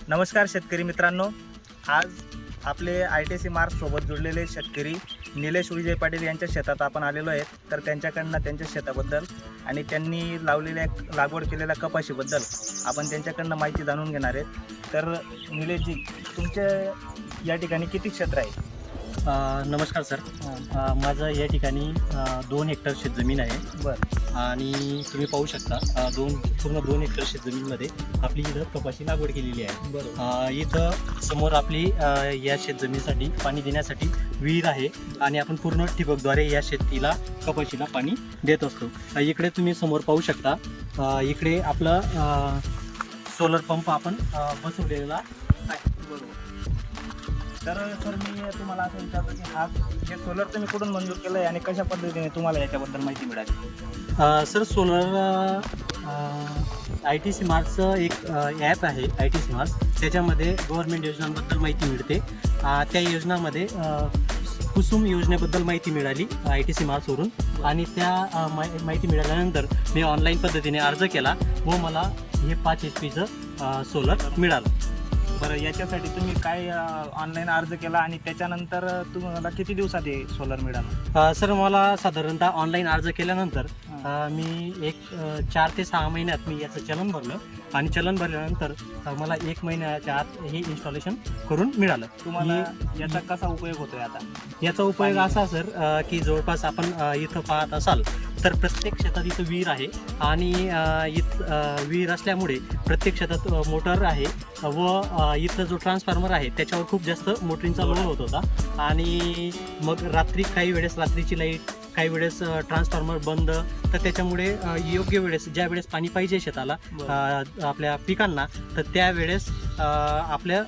नमस्कार शेतकरी मित्रांनो, आज आपले ITC मार्क सोबत जुळलेले शेतकरी निलेश विजय पाटील यांच्या शेतात आपण आलेलो आहेत। तर त्यांच्याकडनं त्यांच्या शेताबद्दल आणि त्यांनी लावलेल्या लागवड केलेल्या कपाशीबद्दल आपण त्यांच्याकडनं माहिती जाणून घेणार आहेत। तर निलेशजी, तुमच्या या ठिकाणी किती क्षेत्र आहे? नमस्कार सर, माझं या ठिकाणी 2 हेक्टर शेतजमीन आहे। बरं, आणि तुम्ही पाहू शकता पूर्ण 2 हेक्टर शेतजमीनमध्ये आपली इथं कपाशी लागवड केलेली आहे। बरोबर। इथं समोर आपली या शेतजमीनीसाठी पाणी देण्यासाठी विहीर आहे आणि आपण पूर्ण ठिबकद्वारे या शेतीला कपाशीला पाणी देत असतो। इकडे तुम्ही समोर पाहू शकता, इकडे आपलं सोलर पंप आपण बसवलेला आहे। बरोबर। तर सर, मी तुम्हाला असं विचारतो की हा हे सोलर तुम्ही कुठून मंजूर केलं आहे आणि कशा पद्धतीने तुम्हाला याच्याबद्दल माहिती मिळाली? सर, सोलर ITC मार्क्सचं एक ॲप आहे ITC मार्क्स, त्याच्यामध्ये गव्हर्नमेंट योजनांबद्दल माहिती मिळते। त्या योजनामध्ये कुसुम योजनेबद्दल माहिती मिळाली ITC मार्क्सवरून, आणि त्या माहिती मिळाल्यानंतर मी ऑनलाईन पद्धतीने अर्ज केला व मला हे 5 HP सोलर मिळालं। बरं, याच्यासाठी तुम्ही काय ऑनलाईन अर्ज केला आणि त्याच्यानंतर तुम्हाला किती दिवसात हे सोलर मिळालं? सर, मला साधारणतः ऑनलाईन अर्ज केल्यानंतर मी 4 ते 6 महिन्यात मी याचं चलन भरलं, आणि चलन भरल्यानंतर मला 1 महिन्याच्या आत हे इन्स्टॉलेशन करून मिळालं। तुम्हाला याचा कसा उपयोग होतोय आता? याचा उपयोग असा सर, की जवळपास आपण इथं पाहत असाल तर प्रत्येक शेतात इथं विहीर आहे, आणि विहीर असल्यामुळे प्रत्येक शेतात मोटर आहे, व इथं जो ट्रान्सफॉर्मर आहे त्याच्यावर खूप जास्त मोटरिंगचा लोड होत होता। आणि मग काही वेळेस रात्रीची लाईट, काही वेळेस ट्रान्सफॉर्मर बंद, तर त्याच्यामुळे योग्य वेळेस ज्या वेळेस पाणी पाहिजे शेताला आपल्या पिकांना, तर त्यावेळेस आपल्या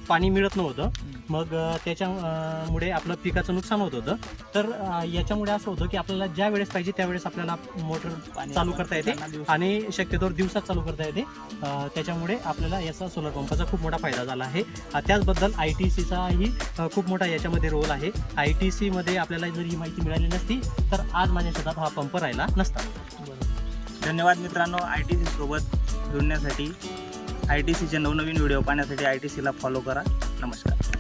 पाणी मिळत नव्हतं। मग त्याच्यामुळे आपलं पिकाचं नुकसान होत होतं। तर याच्यामुळे असं होतं की आपल्याला ज्या वेळेस पाहिजे त्यावेळेस आपल्याला मोटर चालू करता येते, आणि शक्यतोवर दिवसात चालू करता येते। त्याच्यामुळे आपल्याला याचा सोलर पंपाचा खूप मोठा फायदा झाला आहे। त्याचबद्दल ITCचाही खूप मोठा याच्यामध्ये रोल आहे। ITCमध्ये आपल्याला जर ही माहिती मिळाली नसती तर आज माझ्या शेतात हा पंप राहिला नसता। धन्यवाद मित्रांनो, ITC सोबत जुळण्यासाठी, ITCचे नवनवीन व्हिडिओ पाहण्यासाठी ITCला फॉलो करा। नमस्कार।